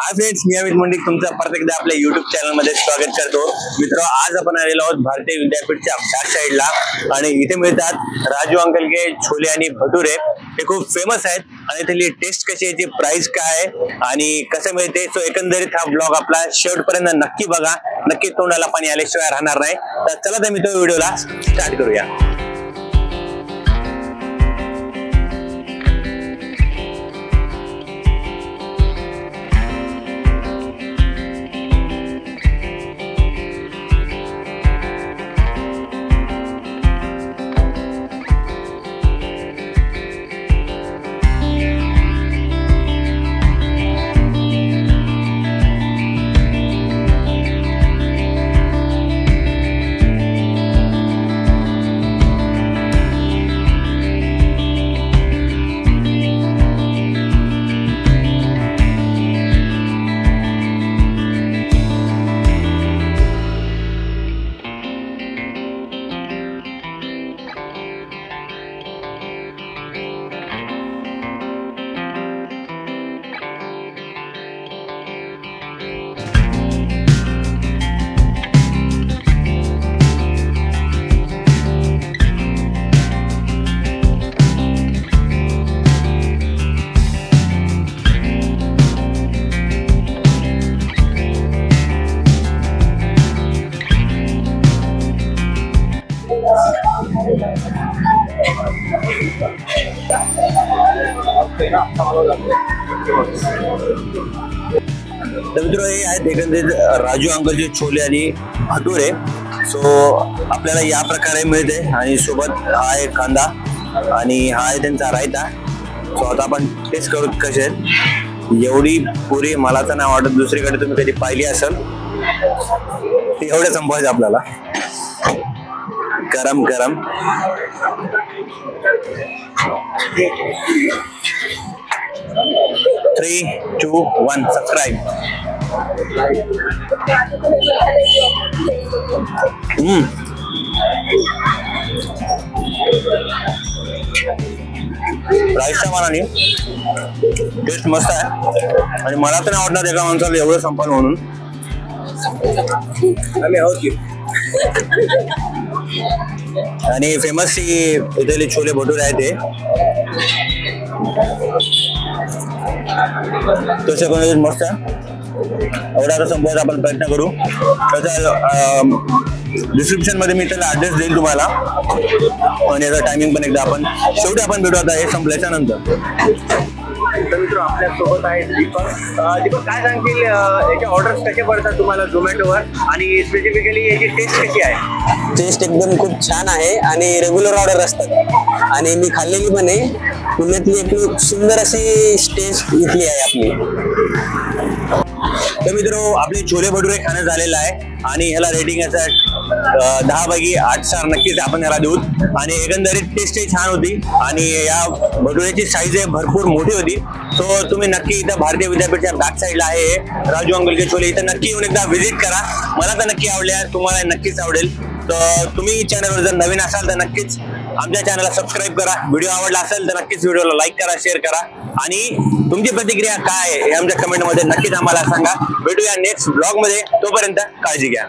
Hi friends, मी अमित मुंडे तुमचं परत एकदा आपल्या YouTube चॅनल मध्ये स्वागत करतो। मित्र, आज आपण आलेलो आहोत भारतीय विद्यापीठच्या बॅक साइडला आणि इथे मिळतात राजू अंकल के छोले आणि भटुरे। ते खूप फेमस आहेत आणि इथली टेस्ट कशी आहे, ती प्राइस काय आहे आणि कसं मिळते, सो एकंदरीत हा ब्लॉग आपला शेवटपर्यंत नक्की बघा। नक्की तोंडाला पाणी आल्याशिवाय राहणार नाही। तर चला तर मित्र, व्हिडिओला स्टार्ट करूया। तर मित्र, हे आहेत एकंदरीत राजू अंकलचे छोले आणि भटुरे। सो आपल्याला या प्रकारे मिळते आणि सोबत हा आहे कांदा आणि हा आहे त्यांचा रायता। सो आता आपण टेस्ट करू कसे आहेत। एवढी पुरी मला तर नाही वाटत दुसरीकडे तुम्ही कधी पाहिली असेल। ती एवढे संपवायचे आपल्याला, गरम गरम। Three two one subscribe. प्राइसच्या मानाने टेस्ट मस्त आहे आणि मला तर नाही वाटणार एका माणसाला एवढं संपल म्हणून। आम्ही आहोत की आणि फेमस इथले छोले भटुरे आहेत ते तसे कोण मस्त आहे। एवढा संपवायचा आपण प्रयत्न करू। त्याचा डिस्क्रिप्शन मध्ये मी त्याला ऍड्रेस देईल तुम्हाला आणि याचा टायमिंग पण एकदा आपण शेवटी आपण भेटू आता हे संपल्याच्या नंतर। तर मित्र, आपल्या सोबत आहे दीपक। दीपक, काय सांगतील याचे ऑर्डर्स कसे पडतात तुम्हाला झोमॅटोवर आणि स्पेसिफिकली याची टेस्ट कशी आहे? टेस्ट एकदम खूप छान आहे आणि रेग्युलर ऑर्डर असतात आणि मी खाल्लेली पण आहे। पुण्यातली एक सुंदर अशी टेस्ट इथली आहे आपली। तर मित्र, आपले छोले भटुरे खाणं झालेलं आहे आणि ह्याला रेटिंग याचं 10 पैकी 8 स्टार नक्कीच आपण याला देऊ। आणि एकंदरीत टेस्टही छान होती आणि या भटुऱ्याची साईज आहे भरपूर मोठी होती। सो तुम्ही नक्की इथं भारतीय विद्यापीठच्या बॅक साईडला आहे राजू अंकल के छोले, इथं नक्की येऊन एकदा व्हिजिट करा। मला तर नक्की आवडल्या, तुम्हाला नक्कीच आवडेल। तर तुम्ही चॅनलवर जर नवीन असाल तर नक्कीच आमच्या चॅनलला सबस्क्राईब करा। व्हिडिओ आवडला असेल तर नक्कीच व्हिडिओला लाईक करा, शेअर करा आणि तुमची प्रतिक्रिया काय आहे हे आमच्या कमेंटमध्ये नक्कीच आम्हाला सांगा। भेटूया नेक्स्ट ब्लॉग मध्ये, तोपर्यंत काळजी घ्या।